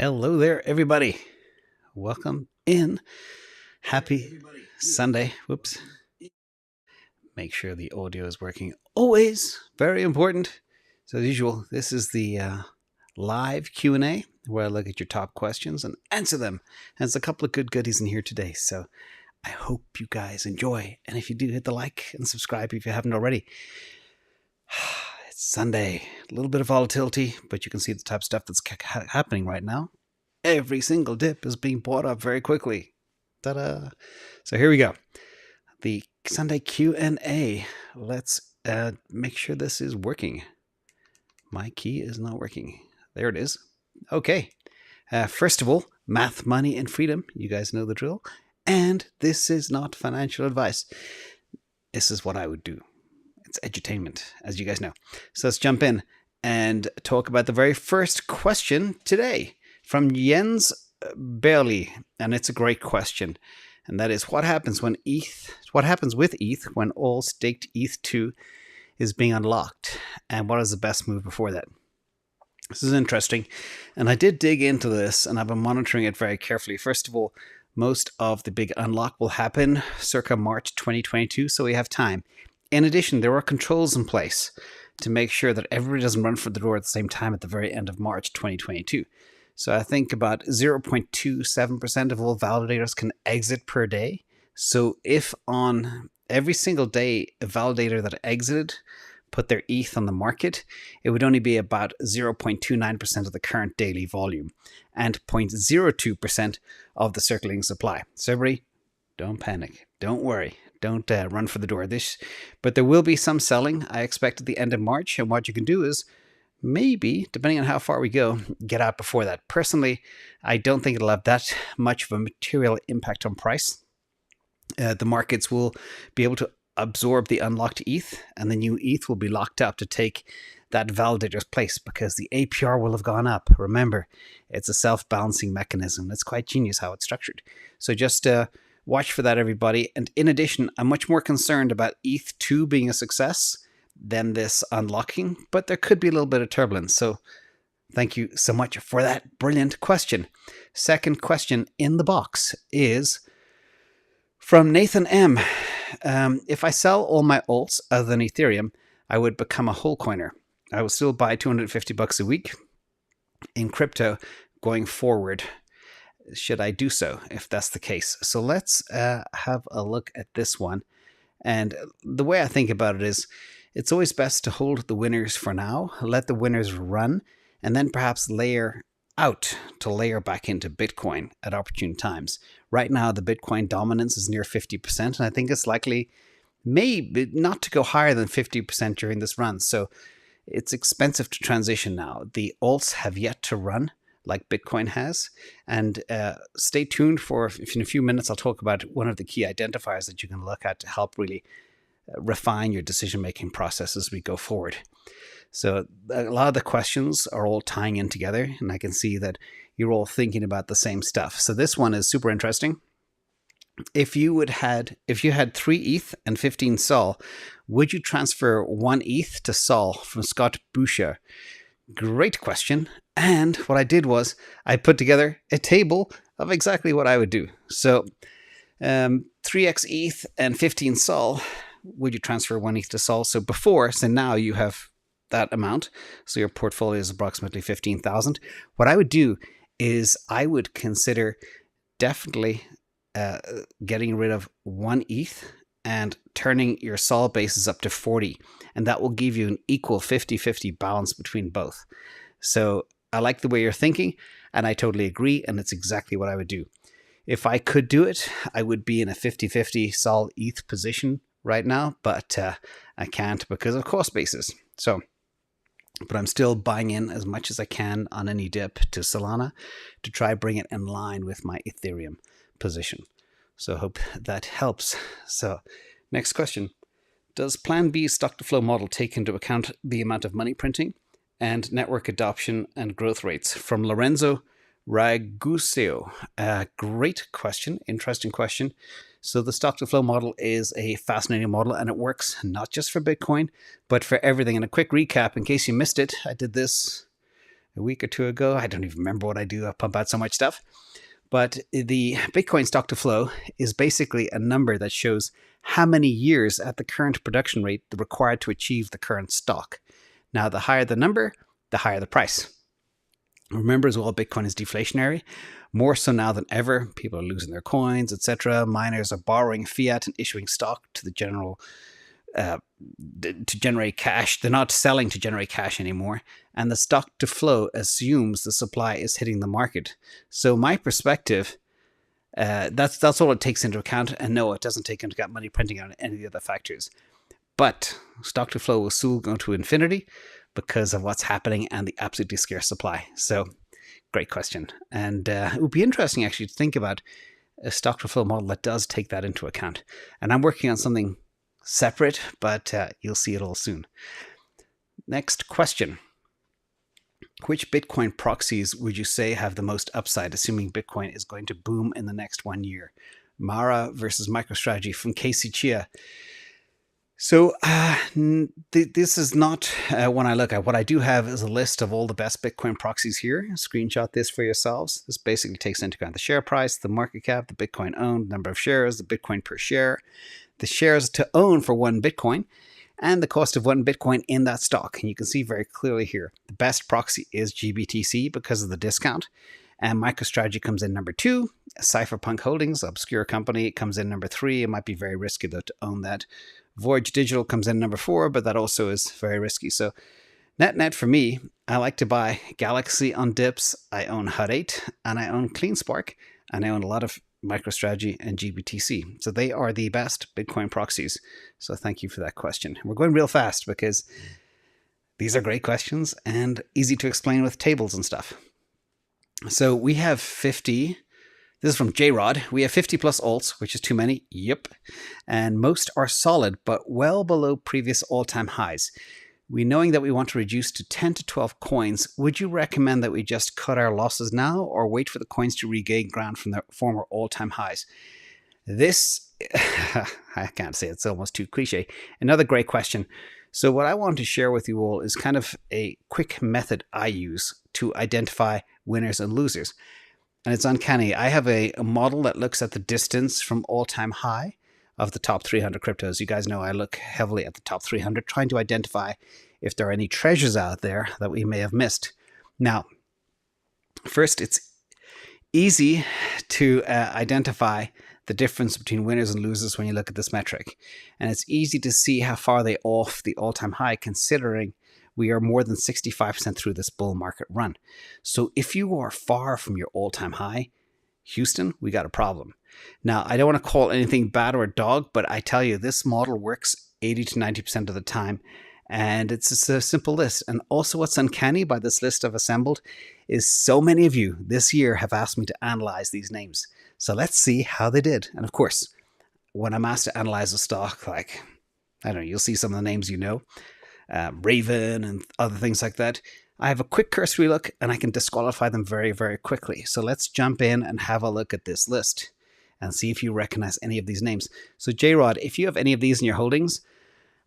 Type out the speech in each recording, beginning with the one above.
Hello there, everybody. Welcome in. Happy Sunday. Whoops. Make sure the audio is working. Always very important. So as usual, this is the live Q&A where I look at your top questions and answer them. And there's a couple of good goodies in here today. So I hope you guys enjoy. And if you do, hit the like and subscribe if you haven't already. It's Sunday. A little bit of volatility, but you can see the type of stuff that's happening right now. Every single dip is being bought up very quickly. Ta-da! So here we go. The Sunday Q&A. Let's make sure this is working. My key is not working. There it is. Okay. First of all, math, money, and freedom. You guys know the drill. And this is not financial advice. This is what I would do. It's edutainment, as you guys know. So let's jump in and talk about the very first question today from Jens Bailey, and it's a great question. And that is, what happens with ETH when all staked ETH2 is being unlocked? And what is the best move before that? This is interesting. And I did dig into this, and I've been monitoring it very carefully. First of all, most of the big unlock will happen circa March 2022, so we have time. In addition, there are controls in place to make sure that everybody doesn't run for the door at the same time at the very end of March 2022. So I think about 0.27% of all validators can exit per day. So if on every single day a validator that exited put their ETH on the market, it would only be about 0.29% of the current daily volume and 0.02% of the circulating supply. So everybody, don't panic. Don't worry. Don't run for the door. But there will be some selling, I expect, at the end of March. And what you can do is maybe, depending on how far we go, get out before that. Personally, I don't think it'll have that much of a material impact on price. The markets will be able to absorb the unlocked ETH, and the new ETH will be locked up to take that validator's place because the APR will have gone up. Remember, it's a self-balancing mechanism. It's quite genius how it's structured. So just watch for that, everybody. And in addition, I'm much more concerned about ETH2 being a success than this unlocking, but there could be a little bit of turbulence. So thank you so much for that brilliant question. Second question in the box is from Nathan M. If I sell all my alts other than Ethereum, I would become a whole coiner. I will still buy $250 a week in crypto going forward. Should I do so if that's the case? So let's have a look at this one. And the way I think about it is, it's always best to hold the winners for now, let the winners run, and then perhaps layer out to layer back into Bitcoin at opportune times. Right now, the Bitcoin dominance is near 50%, and I think it's likely maybe not to go higher than 50% during this run. So it's expensive to transition now. The alts have yet to run like Bitcoin has. And stay tuned for, in a few minutes, I'll talk about one of the key identifiers that you can look at to help really refine your decision-making process as we go forward. So a lot of the questions are all tying in together, and I can see that you're all thinking about the same stuff. So this one is super interesting. If you had 3 ETH and 15 SOL, would you transfer 1 ETH to SOL? From Scott Boucher. Great question. And what I did was I put together a table of exactly what I would do. So 3x ETH and 15 SOL, would you transfer 1 ETH to SOL? So now you have that amount. So your portfolio is approximately 15,000. What I would do is I would consider definitely getting rid of 1 ETH and turning your SOL bases up to 40. And that will give you an equal 50-50 balance between both. So I like the way you're thinking, and I totally agree, and it's exactly what I would do. If I could do it, I would be in a 50-50 SOL ETH position right now, but I can't because of cost basis. But I'm still buying in as much as I can on any dip to Solana to try bring it in line with my Ethereum position. So I hope that helps. So next question. Does Plan B stock to flow model take into account the amount of money printing and network adoption and growth rates? From Lorenzo Raguseo. Great question. Interesting question. So the stock to flow model is a fascinating model, and it works not just for Bitcoin, but for everything. And a quick recap, in case you missed it, I did this a week or two ago. I don't even remember what I do. I pump out so much stuff. But the Bitcoin stock to flow is basically a number that shows how many years at the current production rate required to achieve the current stock. Now, the higher the number, the higher the price. Remember as well, Bitcoin is deflationary, more so now than ever. People are losing their coins, etc. Miners are borrowing fiat and issuing stock to the general to generate cash. They're not selling to generate cash anymore, and the stock to flow assumes the supply is hitting the market. So my perspective, that's all it takes into account. And no, it doesn't take into account money printing on any of the other factors. But stock to flow will soon go to infinity because of what's happening and the absolutely scarce supply. So, great question. And it would be interesting actually to think about a stock to flow model that does take that into account. And I'm working on something separate, but you'll see it all soon. Next question. Which Bitcoin proxies would you say have the most upside, assuming Bitcoin is going to boom in the next 1 year? Mara versus MicroStrategy from Casey Chia. So this is not one I look at. What I do have is a list of all the best Bitcoin proxies here. Screenshot this for yourselves. This basically takes into account the share price, the market cap, the Bitcoin owned, number of shares, the Bitcoin per share, the shares to own for one Bitcoin, and the cost of one Bitcoin in that stock. And you can see very clearly here, the best proxy is GBTC because of the discount. And MicroStrategy comes in number 2. Cypherpunk Holdings, obscure company, comes in number 3. It might be very risky though to own that. Voyage Digital comes in number 4, but that also is very risky. So net for me, I like to buy Galaxy on dips. I own Hut 8 and I own CleanSpark, and I own a lot of MicroStrategy and GBTC. So they are the best Bitcoin proxies. So thank you for that question. We're going real fast because these are great questions and easy to explain with tables and stuff. So we have 50. This is from J-Rod. We have 50 plus alts, which is too many. Yep. And most are solid, but well below previous all-time highs. We knowing that we want to reduce to 10 to 12 coins, would you recommend that we just cut our losses now or wait for the coins to regain ground from their former all-time highs? This, I can't say, it's almost too cliche. Another great question. So what I want to share with you all is kind of a quick method I use to identify winners and losers. And it's uncanny. I have a model that looks at the distance from all-time high of the top 300 cryptos. You guys know I look heavily at the top 300, trying to identify if there are any treasures out there that we may have missed. Now, first, it's easy to identify the difference between winners and losers when you look at this metric. And it's easy to see how far they off the all-time high, considering we are more than 65% through this bull market run. So if you are far from your all-time high, Houston, we got a problem. Now, I don't want to call anything bad or a dog, but I tell you, this model works 80 to 90% of the time. And it's just a simple list. And also what's uncanny by this list I've assembled is so many of you this year have asked me to analyze these names. So let's see how they did. And of course, when I'm asked to analyze a stock, like, I don't know, you'll see some of the names you know, Raven and other things like that. I have a quick cursory look and I can disqualify them very, very quickly. So let's jump in and have a look at this list and see if you recognize any of these names. So J-Rod, if you have any of these in your holdings,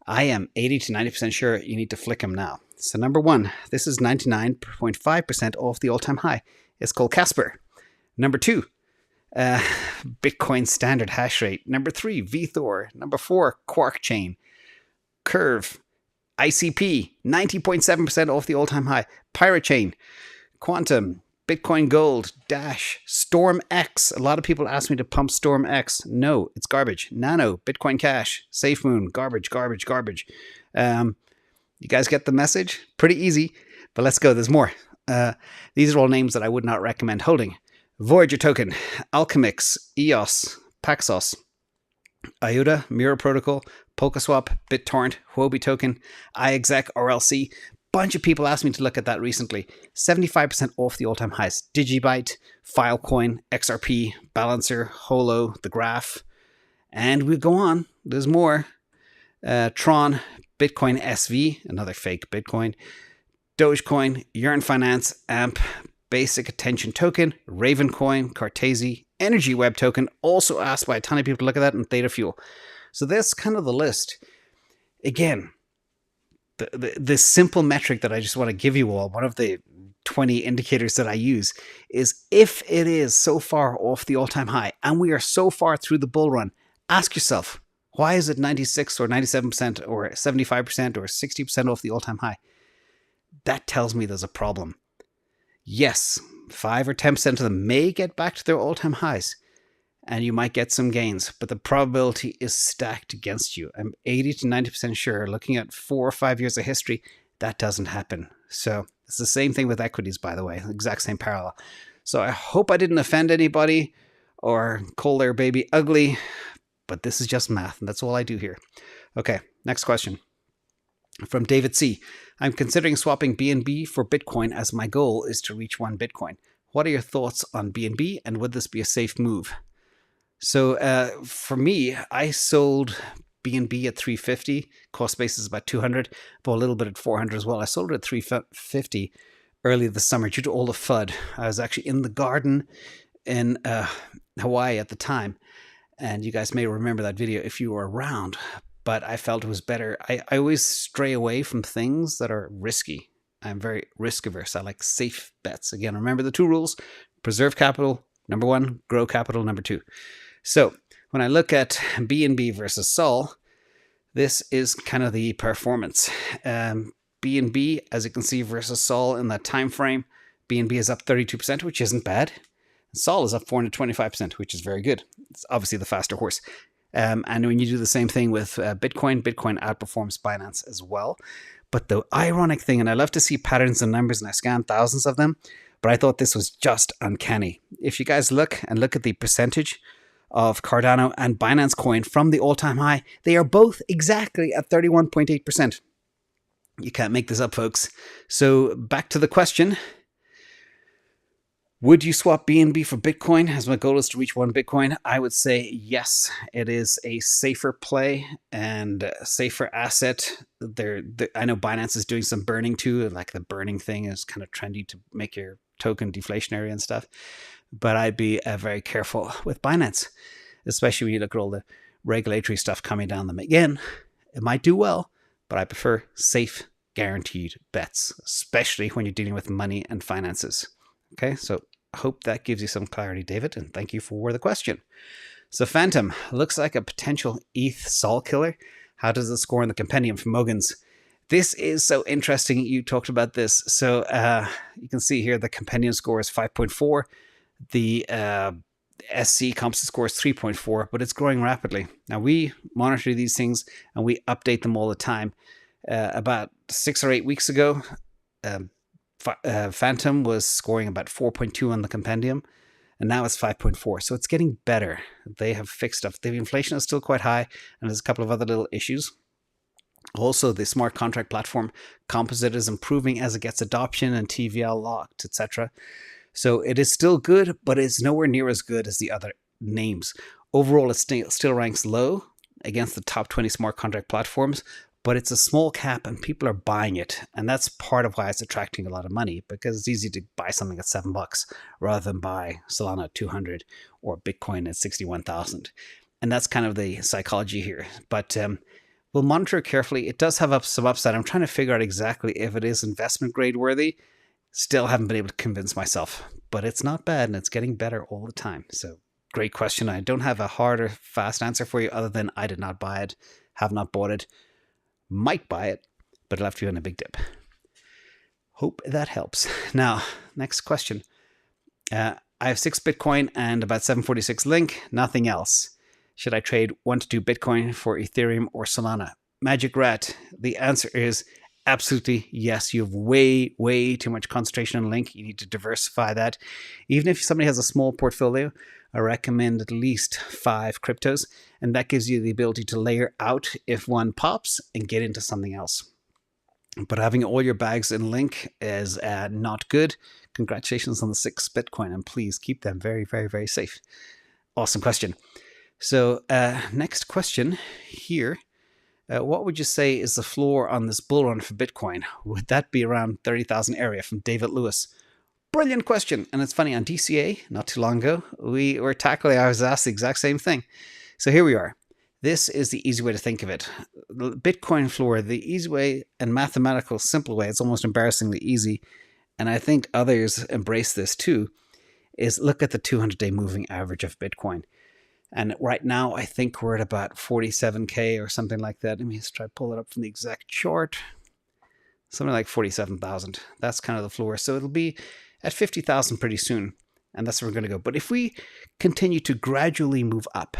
I am 80 to 90% sure you need to flick them now. So number 1, this is 99.5% off the all-time high. It's called Casper. Number 2, Bitcoin standard hash rate. Number 3, VeThor. Number 4, Quark Chain. Curve. ICP, 90.7% off the all-time high. Pirate Chain. Quantum. Bitcoin Gold. Dash. StormX. A lot of people ask me to pump StormX. No, it's garbage. Nano. Bitcoin Cash. SafeMoon. Garbage, garbage, garbage. You guys get the message? Pretty easy, but let's go. There's more. These are all names that I would not recommend holding. Voyager Token. Alchemix. EOS. Paxos. IOTA, Mirror Protocol, PolkaSwap, BitTorrent, Huobi Token, iExec, RLC. Bunch of people asked me to look at that recently. 75% off the all-time highs. Digibyte, Filecoin, XRP, Balancer, Holo, The Graph. And we'll go on. There's more. Tron, Bitcoin SV, another fake Bitcoin. Dogecoin, Yearn Finance, AMP, Basic Attention Token, Ravencoin, Cartesi, Energy Web Token, also asked by a ton of people to look at that, and Theta Fuel. So that's kind of the list. Again, the simple metric that I just want to give you all, one of the 20 indicators that I use is if it is so far off the all-time high and we are so far through the bull run, ask yourself, why is it 96 or 97% or 75% or 60% off the all-time high? That tells me there's a problem. Yes, 5 or 10% of them may get back to their all-time highs and you might get some gains, but the probability is stacked against you. I'm 80 to 90% sure, looking at 4 or 5 years of history, that doesn't happen. So it's the same thing with equities, by the way, exact same parallel. So I hope I didn't offend anybody or call their baby ugly, but this is just math, and that's all I do here. Okay, next question. From David C. I'm considering swapping BNB for Bitcoin as my goal is to reach 1 Bitcoin. What are your thoughts on BNB, and would this be a safe move? So for me, I sold BNB at 350. Cost base is about 200. Bought a little bit at 400 as well. I sold it at 350 early this summer due to all the FUD. I was actually in the garden in Hawaii at the time. And you guys may remember that video if you were around. But I felt it was better. I always stray away from things that are risky. I'm very risk averse. I like safe bets. Again, remember the 2 rules. Preserve capital, number 1. Grow capital, number 2. So when I look at BNB versus Sol, this is kind of the performance. BNB, as you can see, versus Sol in that time frame, BNB is up 32%, which isn't bad. Sol is up 425%, which is very good. It's obviously the faster horse. And when you do the same thing with Bitcoin, Bitcoin outperforms Binance as well. But the ironic thing, and I love to see patterns and numbers, and I scanned thousands of them, but I thought this was just uncanny. If you guys look at the percentage of Cardano and Binance Coin from the all-time high, they are both exactly at 31.8%. You can't make this up, folks. So back to the question. Would you swap BNB for Bitcoin? As my goal is to reach 1 Bitcoin, I would say yes. It is a safer play and a safer asset. I know Binance is doing some burning too. Like the burning thing is kind of trendy to make your token deflationary and stuff. But I'd be very careful with Binance, especially when you look at all the regulatory stuff coming down them. Again, it might do well, but I prefer safe, guaranteed bets, especially when you're dealing with money and finances. Okay, so I hope that gives you some clarity, David, and thank you for the question. So Phantom looks like a potential ETH Sol killer. How does it score in the compendium from Mogans? This is so interesting. You talked about this. So you can see here the compendium score is 5.4. The SC composite score is 3.4, but it's growing rapidly. Now we monitor these things and we update them all the time. About 6 or 8 weeks ago, Phantom was scoring about 4.2 on the compendium, and now it's 5.4. So it's getting better. They have fixed stuff. The inflation is still quite high, and there's a couple of other little issues. Also, the smart contract platform composite is improving as it gets adoption and TVL locked, etc. So it is still good, but it's nowhere near as good as the other names. Overall, it still ranks low against the top 20 smart contract platforms, but it's a small cap and people are buying it. And that's part of why it's attracting a lot of money, because it's easy to buy something at $7 rather than buy Solana at 200 or Bitcoin at 61,000. And that's kind of the psychology here. But we'll monitor it carefully. It does have some upside. I'm trying to figure out exactly if it is investment grade worthy. Still haven't been able to convince myself, but it's not bad and it's getting better all the time. So great question. I don't have a hard or fast answer for you other than I did not buy it, have not bought it. Might buy it, but it'll have to be on a big dip. Hope that helps. Now, next question. I have 6 Bitcoin and about 746 Link, nothing else. Should I trade 1 to 2 Bitcoin for Ethereum or Solana? Magic Rat, the answer is absolutely yes. You have way, way too much concentration on Link. You need to diversify that. Even if somebody has a small portfolio, I recommend at least 5 cryptos, and that gives you the ability to layer out if one pops and get into something else. But having all your bags in Link is not good. Congratulations on the 6 Bitcoin, and please keep them very, very, very safe. Awesome question. So next question here. What would you say is the floor on this bull run for Bitcoin? Would that be around 30,000 area? From David Lewis. Brilliant question. And it's funny, on DCA, not too long ago, I was asked the exact same thing. So here we are. This is the easy way to think of it. The Bitcoin floor, the easy way and mathematical simple way, it's almost embarrassingly easy, and I think others embrace this too, is look at the 200-day moving average of Bitcoin. And right now, I think we're at about 47K or something like that. Let me just try to pull it up from the exact chart. Something like 47,000. That's kind of the floor. So it'll be at 50,000 pretty soon. And that's where we're going to go. But if we continue to gradually move up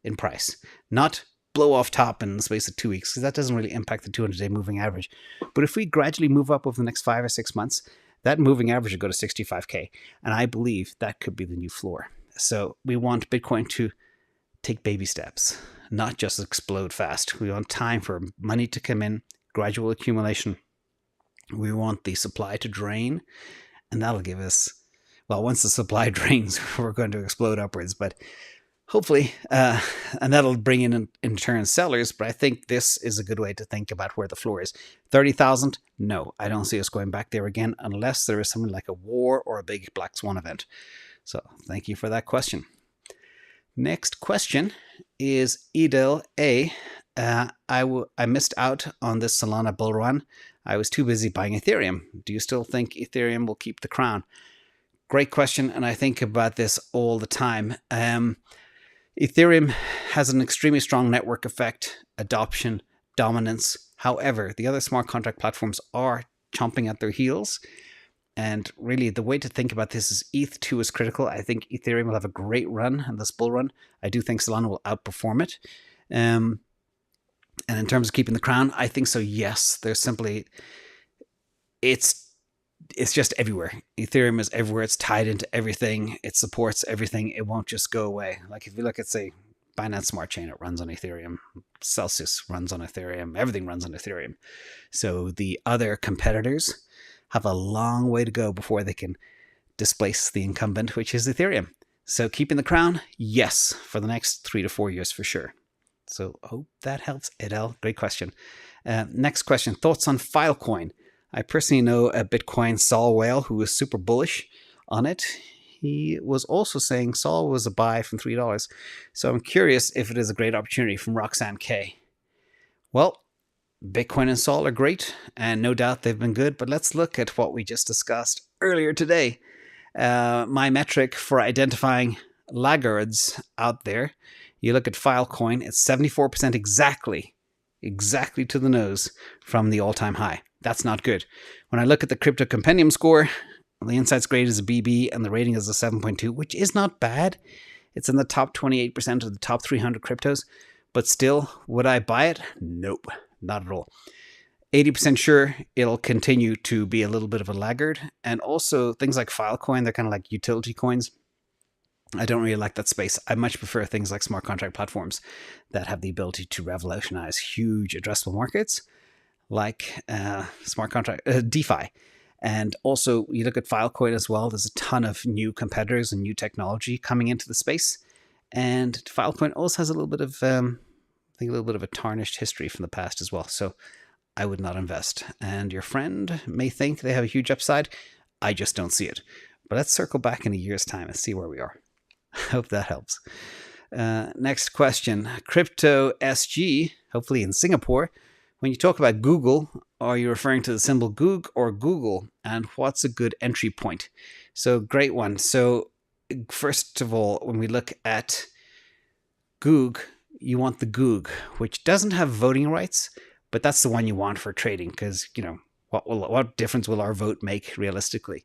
in price, not blow off top in the space of 2 weeks, because that doesn't really impact the 200-day moving average. But if we gradually move up over the next 5 or 6 months, that moving average will go to 65K. And I believe that could be the new floor. So we want Bitcoin to take baby steps, not just explode fast. We want time for money to come in, gradual accumulation. We want the supply to drain, and that'll give us, well, once the supply drains, we're going to explode upwards, but hopefully, and that'll bring in turn sellers, but I think this is a good way to think about where the floor is. 30,000? No, I don't see us going back there again unless there is something like a war or a big black swan event. So thank you for that question. Next question is Edel A. I missed out on this Solana bull run. I was too busy buying Ethereum. Do you still think Ethereum will keep the crown? Great question, and I think about this all the time. Ethereum has an extremely strong network effect, adoption, dominance. However, the other smart contract platforms are chomping at their heels. And really, the way to think about this is ETH2 is critical. I think Ethereum will have a great run in this bull run. I do think Solana will outperform it. And in terms of keeping the crown, I think so, yes. There's simply, it's just everywhere. Ethereum is everywhere. It's tied into everything. It supports everything. It won't just go away. Like if you look at, say, Binance Smart Chain, it runs on Ethereum. Celsius runs on Ethereum. Everything runs on Ethereum. So the other competitors have a long way to go before they can displace the incumbent, which is Ethereum. So keeping the crown, yes, for the next 3 to 4 years for sure. So hope that helps, Edel. Great question. Next question, thoughts on Filecoin? I personally know a Bitcoin Sol whale who was super bullish on it. He was also saying Sol was a buy from $3. So I'm curious if it is a great opportunity from Roxanne K. Well, Bitcoin and Sol are great, and no doubt they've been good, but let's look at what we just discussed earlier today. My metric for identifying laggards out there, you look at Filecoin, it's 74% exactly to the nose from the all-time high. That's not good. When I look at the Crypto Compendium score, the insights grade is a BB and the rating is a 7.2, which is not bad. It's in the top 28% of the top 300 cryptos, but still, would I buy it? Nope, not at all. 80% sure it'll continue to be a little bit of a laggard. And also things like Filecoin, they're kind of like utility coins. I don't really like that space. I much prefer things like smart contract platforms that have the ability to revolutionize huge addressable markets, like smart contract DeFi. And also, you look at Filecoin as well. There's a ton of new competitors and new technology coming into the space. And Filecoin also has a little bit of, I think, a little bit of a tarnished history from the past as well. So I would not invest. And your friend may think they have a huge upside. I just don't see it. But let's circle back in a year's time and see where we are. I hope that helps. Next question. Crypto SG, hopefully in Singapore. When you talk about Google, are you referring to the symbol Goog or Google? And what's a good entry point? So great one. So first of all, when we look at Goog, you want the Goog, which doesn't have voting rights, but that's the one you want for trading because, you know, what difference will our vote make realistically?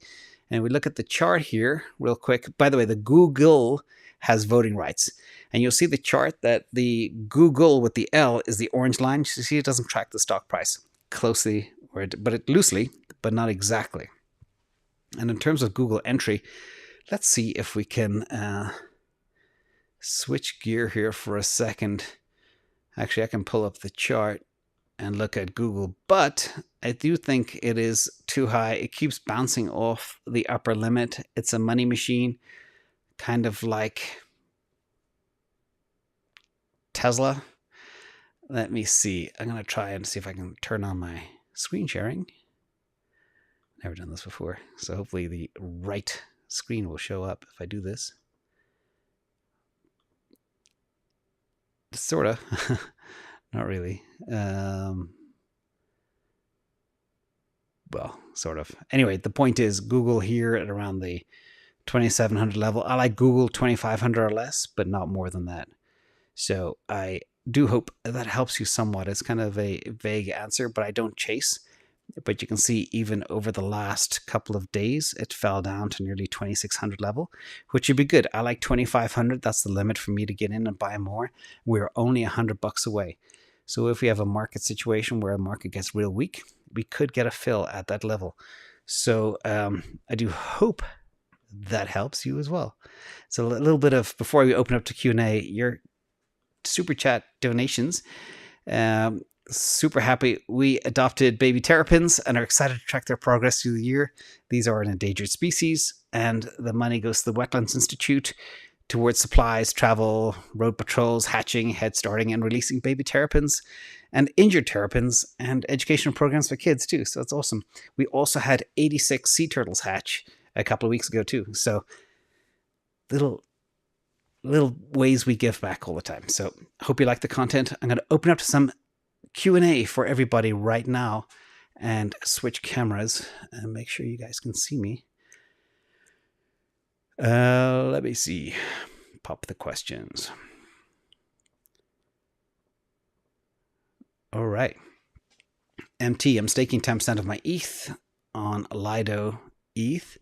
And we look at the chart here real quick. By the way, the Google has voting rights. And you'll see the chart that the Google with the L is the orange line. You see it doesn't track the stock price closely, but it loosely, but not exactly. And in terms of Google entry, let's see if we can switch gear here for a second. Actually, I can pull up the chart and look at Google, but I do think it is too high. It keeps bouncing off the upper limit. It's a money machine, kind of like Tesla. Let me see. I'm going to try and see if I can turn on my screen sharing. Never done this before, so hopefully the right screen will show up if I do this. Sort of. Not really. well, sort of. Anyway, the point is Google here at around the 2,700 level. I like Google 2,500 or less, but not more than that. So I do hope that helps you somewhat. It's kind of a vague answer, but I don't chase. But you can see even over the last couple of days, it fell down to nearly 2,600 level, which would be good. I like 2,500. That's the limit for me to get in and buy more. We're only $100 away. So if we have a market situation where the market gets real weak, we could get a fill at that level. So I do hope that helps you as well. So a little bit of, before we open up to Q&A, your super chat donations. Super happy we adopted baby terrapins and are excited to track their progress through the year. These are an endangered species, and the money goes to the Wetlands Institute towards supplies, travel, road patrols, hatching, head starting, and releasing baby terrapins and injured terrapins, and educational programs for kids too. So that's awesome. We also had 86 sea turtles hatch a couple of weeks ago too. So little ways we give back all the time. So hope you like the content. I'm going to open up to some Q&A for everybody right now and switch cameras and make sure you guys can see me. Let me see. Pop the questions. All right. MT, I'm staking 10% of my ETH on Lido ETH.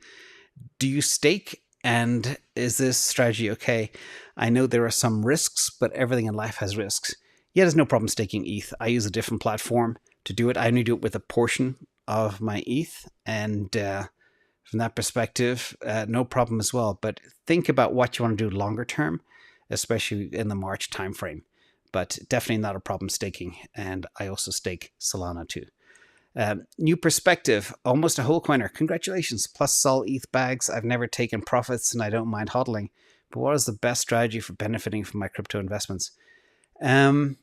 Do you stake? And is this strategy okay? I know there are some risks, but everything in life has risks. Yeah, there's no problem staking ETH. I use a different platform to do it. I only do it with a portion of my ETH. And from that perspective, no problem as well. But think about what you want to do longer term, especially in the March timeframe. But definitely not a problem staking. And I also stake Solana too. New perspective, almost a whole coiner. Congratulations. Plus Sol ETH bags. I've never taken profits and I don't mind hodling. But what is the best strategy for benefiting from my crypto investments? I'm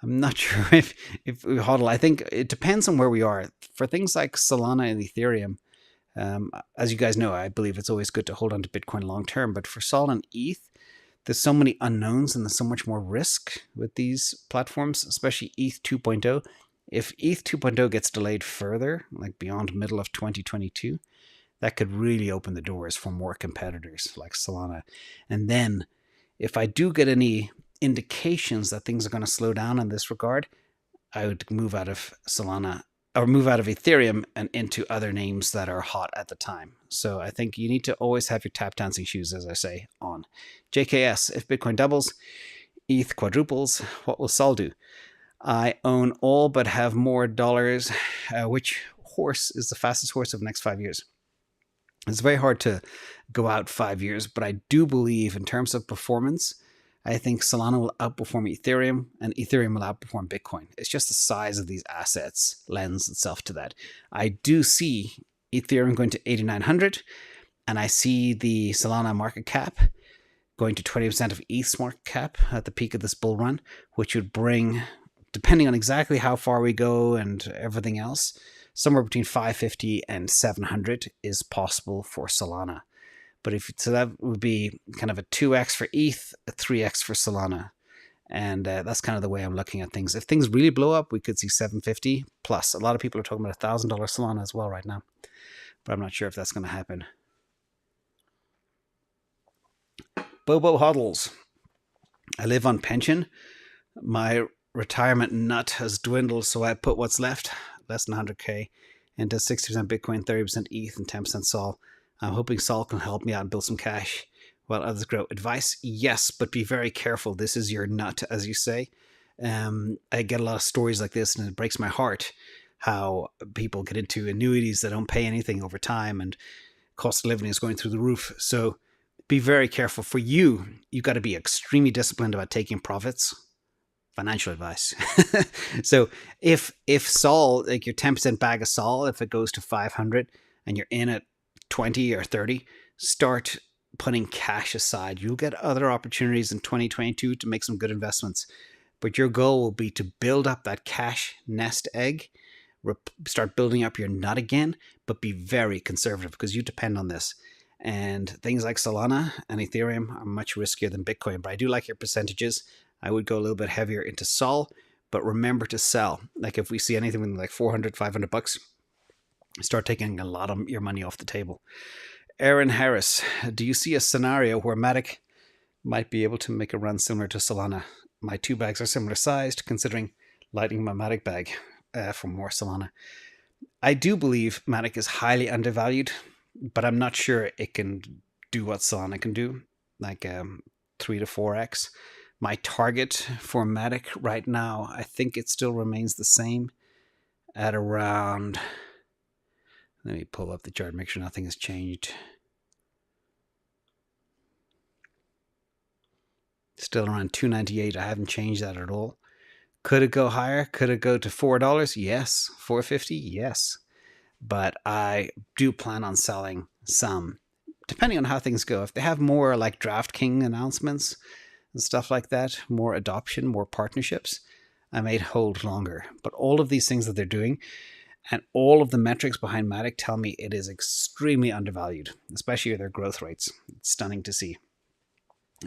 not sure if we hodl. I think it depends on where we are. For things like Solana and Ethereum, as you guys know, I believe it's always good to hold on to Bitcoin long term. But for Sol and ETH, there's so many unknowns and there's so much more risk with these platforms, especially ETH 2.0. If ETH 2.0 gets delayed further, like beyond middle of 2022, that could really open the doors for more competitors like Solana. And then if I do get any indications that things are going to slow down in this regard, I would move out of Solana or move out of Ethereum and into other names that are hot at the time. So I think you need to always have your tap dancing shoes, as I say, on. JKS, if Bitcoin doubles, ETH quadruples, what will Sol do? I own all but have more dollars. Which horse is the fastest horse of the next 5 years? It's very hard to go out 5 years, but I do believe in terms of performance, I think Solana will outperform Ethereum and Ethereum will outperform Bitcoin. It's just the size of these assets lends itself to that. I do see Ethereum going to 8,900 and I see the Solana market cap going to 20% of ETH's market cap at the peak of this bull run, which would bring, depending on exactly how far we go and everything else, somewhere between 550 and 700 is possible for Solana. But so that would be kind of a 2x for ETH, a 3x for Solana. And that's kind of the way I'm looking at things. If things really blow up, we could see 750 plus. A lot of people are talking about $1,000 Solana as well right now. But I'm not sure if that's going to happen. Bobo Hodls. I live on pension. My retirement nut has dwindled, so I put what's left, less than 100K, into 60% Bitcoin, 30% ETH, and 10% Sol. I'm hoping Sol can help me out and build some cash while others grow. Advice? Yes, but be very careful. This is your nut, as you say. I get a lot of stories like this, and it breaks my heart how people get into annuities that don't pay anything over time, and cost of living is going through the roof. So be very careful. For you, you've got to be extremely disciplined about taking profits. Financial advice. So if Sol, like your 10% bag of Sol, if it goes to 500 and you're in at 20 or 30, start putting cash aside. You'll get other opportunities in 2022 to make some good investments. But your goal will be to build up that cash nest egg, start building up your nut again, but be very conservative because you depend on this. And things like Solana and Ethereum are much riskier than Bitcoin. But I do like your percentages. I would go a little bit heavier into Sol, but remember to sell. Like if we see anything like 400, 500 bucks, start taking a lot of your money off the table. Aaron Harris, do you see a scenario where Matic might be able to make a run similar to Solana? My 2 bags are similar sized, considering lighting my Matic bag for more Solana. I do believe Matic is highly undervalued, but I'm not sure it can do what Solana can do, like 3 to 4x. My target for Matic right now, I think it still remains the same at around... Let me pull up the chart, make sure nothing has changed. Still around 298. I haven't changed that at all. Could it go higher? Could it go to $4? Yes. $4.50? Yes. But I do plan on selling some, depending on how things go. If they have more like DraftKings announcements and stuff like that, more adoption, more partnerships, I may hold longer. But all of these things that they're doing and all of the metrics behind Matic tell me it is extremely undervalued, especially their growth rates. It's stunning to see.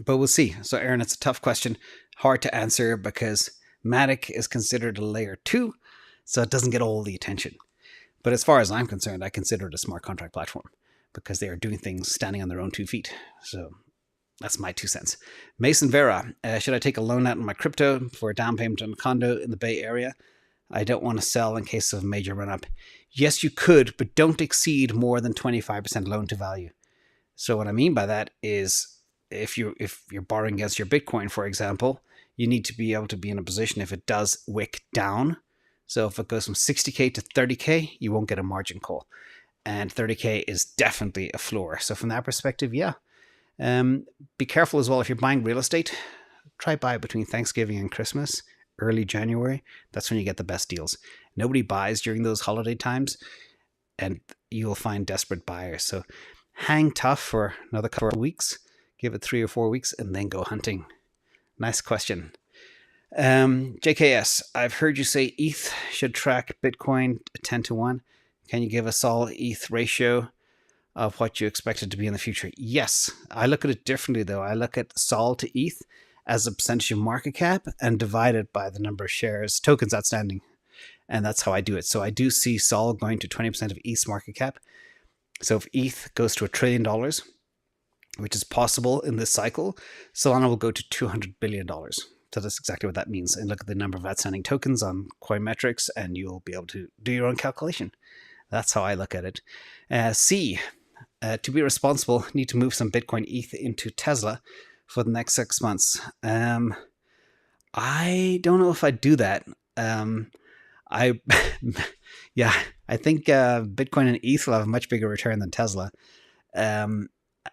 But we'll see. So Aaron, it's a tough question. Hard to answer because Matic is considered a layer 2, so it doesn't get all the attention. But as far as I'm concerned, I consider it a smart contract platform because they are doing things standing on their own 2 feet. So that's my 2 cents. Mason Vera, should I take a loan out on my crypto for a down payment on a condo in the Bay Area? I don't want to sell in case of a major run-up. Yes, you could, but don't exceed more than 25% loan to value. So what I mean by that is if you're borrowing against your Bitcoin, for example, you need to be able to be in a position if it does wick down. So if it goes from 60K to 30K, you won't get a margin call. And 30K is definitely a floor. So from that perspective, yeah. Be careful as well if you're buying real estate. Try buy between Thanksgiving and Christmas, early January. That's when you get the best deals. Nobody buys during those holiday times, and you'll find desperate buyers. So hang tough for another couple of weeks. Give it 3 or 4 weeks, and then go hunting. Nice question. JKS, I've heard you say ETH should track Bitcoin 10 to 1. Can you give a Sol ETH ratio of what you expect it to be in the future? Yes. I look at it differently, though. I look at Sol to ETH as a percentage of market cap and divide it by the number of shares, tokens outstanding. And that's how I do it. So I do see Sol going to 20% of ETH's market cap. So if ETH goes to $1 trillion, which is possible in this cycle, Solana will go to $200 billion. So that's exactly what that means. And look at the number of outstanding tokens on Coinmetrics, and you'll be able to do your own calculation. That's how I look at it. C, to be responsible, need to move some Bitcoin ETH into Tesla for the next 6 months. I don't know if I'd do that. I think Bitcoin and ETH will have a much bigger return than Tesla. And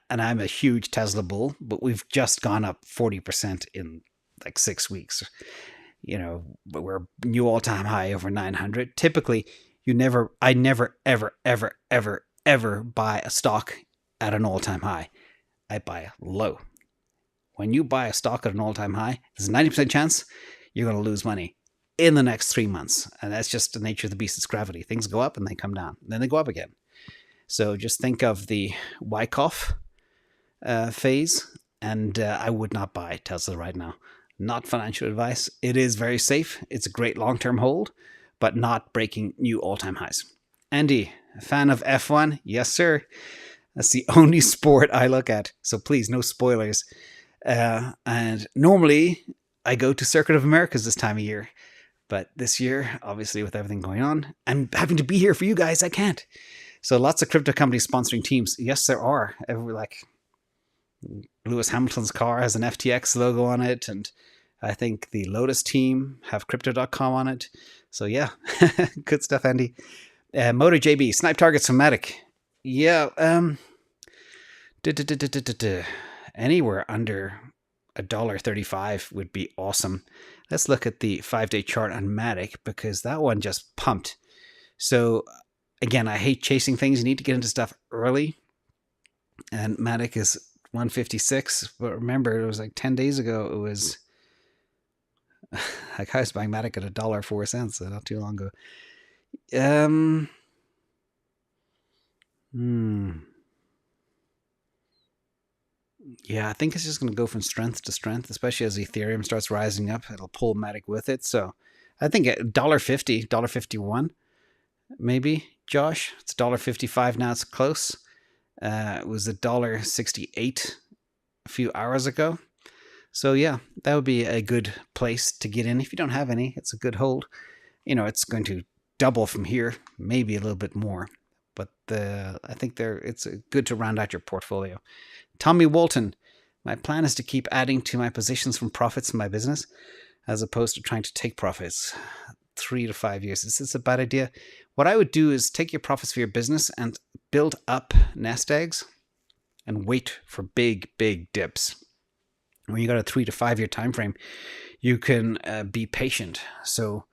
I'm a huge Tesla bull, but we've just gone up 40% in like 6 weeks. But we're new all-time high over 900. Typically, I never, ever, ever, ever, ever buy a stock at an all-time high. I buy low. When you buy a stock at an all-time high, there's a 90% chance you're going to lose money in the next 3 months. And that's just the nature of the beast. It's gravity. Things go up and they come down. Then they go up again. So just think of the Wyckoff phase. And I would not buy Tesla right now. Not financial advice. It is very safe. It's a great long-term hold, but not breaking new all-time highs. Andy, a fan of F1? Yes, sir. That's the only sport I look at. So please, no spoilers. And normally I go to Circuit of Americas this time of year. But this year, obviously with everything going on, I'm having to be here for you guys. I can't. So lots of crypto companies sponsoring teams. Yes, there are. Lewis Hamilton's car has an FTX logo on it, and I think the Lotus team have Crypto.com on it. So yeah, good stuff, Andy. MotoJB, snipe targets from Matic. Yeah, anywhere under $1.35 would be awesome. Let's look at the 5-day chart on Matic because that one just pumped. So again, I hate chasing things. You need to get into stuff early. And Matic is 156, but remember, it was like 10 days ago. It was like I was buying Matic at $1.04, so not too long ago. Yeah, I think it's just going to go from strength to strength, especially as Ethereum starts rising up. It'll pull Matic with it. So I think $1.50, $1.51, maybe. Josh, it's $1.55 now. It's close. It was $1.68 a few hours ago. So yeah, that would be a good place to get in. If you don't have any, it's a good hold. It's going to double from here, maybe a little bit more. But I think it's good to round out your portfolio. Tommy Walton, my plan is to keep adding to my positions from profits in my business, as opposed to trying to take profits 3 to 5 years. Is this a bad idea? What I would do is take your profits for your business and build up nest eggs and wait for big, big dips. When you got a 3 to 5 year time frame, you can be patient. So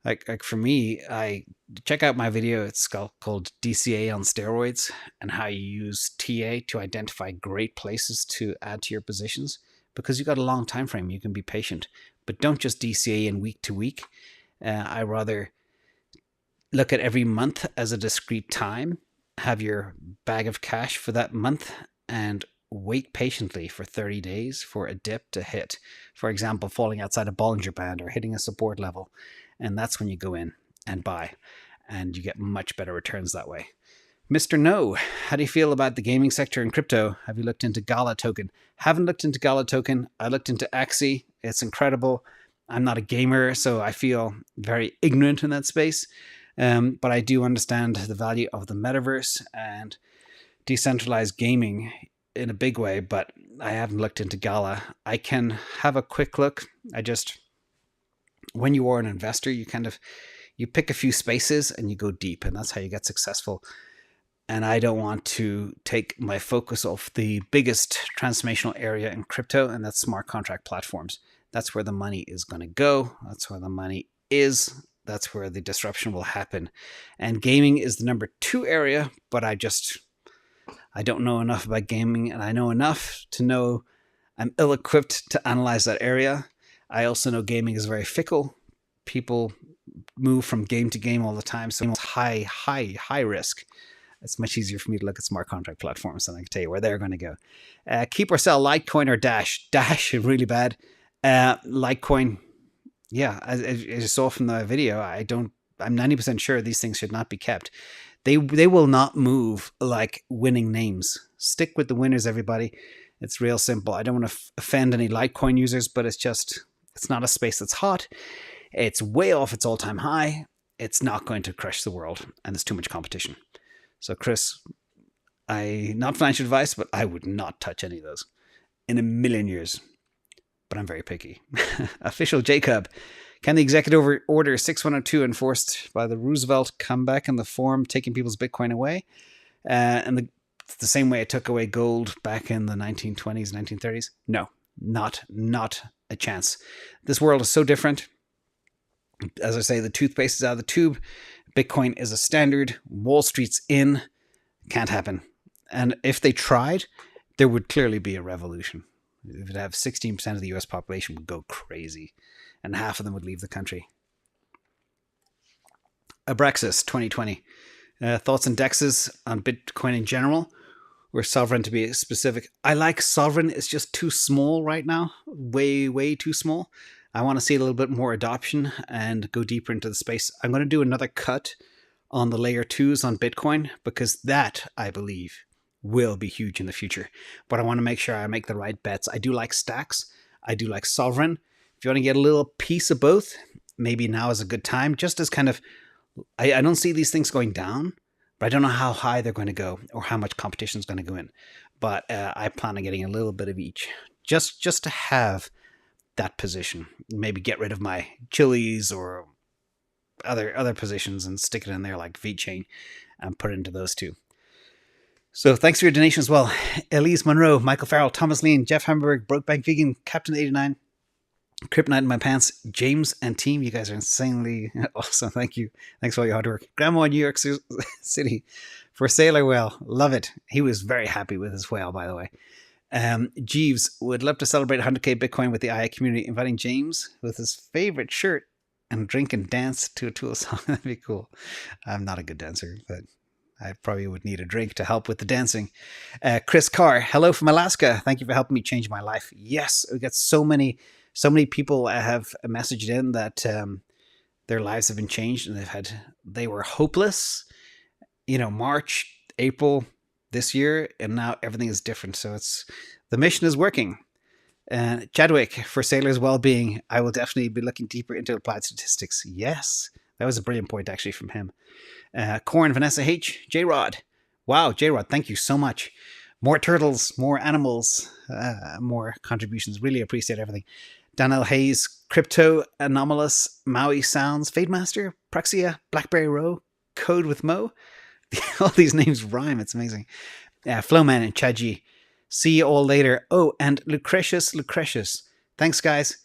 like for me, I check out my video. It's called DCA on steroids, and how you use TA to identify great places to add to your positions. Because you got a long time frame, you can be patient, but don't just DCA in week to week. I rather look at every month as a discrete time, have your bag of cash for that month, and wait patiently for 30 days for a dip to hit. For example, falling outside a Bollinger Band or hitting a support level. And that's when you go in and buy, and you get much better returns that way. Mr. No, how do you feel about the gaming sector in crypto? Have you looked into Gala token? Haven't looked into Gala token. I looked into Axie. It's incredible. I'm not a gamer, so I feel very ignorant in that space. But I do understand the value of the metaverse and decentralized gaming in a big way, but I haven't looked into Gala. I can have a quick look. When you are an investor, you pick a few spaces and you go deep, and that's how you get successful. And I don't want to take my focus off the biggest transformational area in crypto, and that's smart contract platforms. That's where the money is going to go. That's where the money is. That's where the disruption will happen. And gaming is the number 2 area, but I don't know enough about gaming, and I know enough to know I'm ill-equipped to analyze that area. I also know gaming is very fickle. People move from game to game all the time, so it's high risk. It's much easier for me to look at smart contract platforms, and I can tell you where they're going to go. Keep or sell Litecoin or Dash? Dash is really bad. Litecoin, yeah, as you saw from the video, I'm 90% sure these things should not be kept. They will not move like winning names. Stick with the winners, everybody. It's real simple. I don't want to offend any Litecoin users, but it's not a space that's hot. It's way off its all-time high. It's not going to crush the world, and there's too much competition. So, Chris, not financial advice, but I would not touch any of those in a million years. But I'm very picky. Official Jacob. Can the executive order 6102 enforced by the Roosevelt come back in the form taking people's Bitcoin away? And the same way it took away gold back in the 1920s, 1930s? No, not a chance. This world is so different. As I say, the toothpaste is out of the tube. Bitcoin is a standard. Wall Street's in. Can't happen. And if they tried, there would clearly be a revolution. It would have 16% of the US population would go crazy, and half of them would leave the country. Abraxas 2020. Thoughts and dexes on Bitcoin in general, or sovereign to be specific? I like sovereign. It's just too small right now. Way too small. I want to see a little bit more adoption and go deeper into the space. I'm going to do another cut on the layer 2s on Bitcoin, because that, I believe, will be huge in the future. But I want to make sure I make the right bets. I do like stacks. I do like sovereign. If you want to get a little piece of both, maybe now is a good time. Just as kind of, I don't see these things going down, but I don't know how high they're going to go or how much competition is going to go in. But I plan on getting a little bit of each, just to have that position. Maybe get rid of my Chili's or other positions and stick it in there like VeChain and put it into those two. So thanks for your donation as well. Elise Monroe, Michael Farrell, Thomas Lean, Jeff Hamburg, Brokebank Vegan, Captain 89, Kryptonite in my pants, James and team. You guys are insanely awesome. Thank you. Thanks for all your hard work. Grandma in New York City for Sailor Whale. Love it. He was very happy with his whale, by the way. Jeeves would love to celebrate 100k Bitcoin with the IA community, inviting James with his favorite shirt and drink and dance to a Tool song. That'd be cool. I'm not a good dancer, but I probably would need a drink to help with the dancing. Chris Carr, hello from Alaska. Thank you for helping me change my life. Yes, we got so many people have messaged in that their lives have been changed, and they were hopeless, March, April this year, and now everything is different. So the mission is working. And Chadwick, for sailors' well-being, I will definitely be looking deeper into applied statistics. Yes, that was a brilliant point actually from him. Corn, Vanessa H, J-Rod. Wow, J-Rod, thank you so much. More turtles, more animals, more contributions. Really appreciate everything. Daniel Hayes, Crypto, Anomalous, Maui Sounds, Fademaster, Praxia, Blackberry Row, Code with Mo. All these names rhyme. It's amazing. Flowman and Chaji. See you all later. Oh, and Lucretius. Thanks, guys.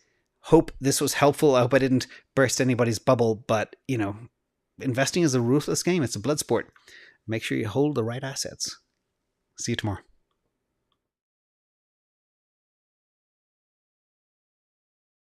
Hope this was helpful. I hope I didn't burst anybody's bubble, but, investing is a ruthless game. It's a blood sport. Make sure you hold the right assets. See you tomorrow.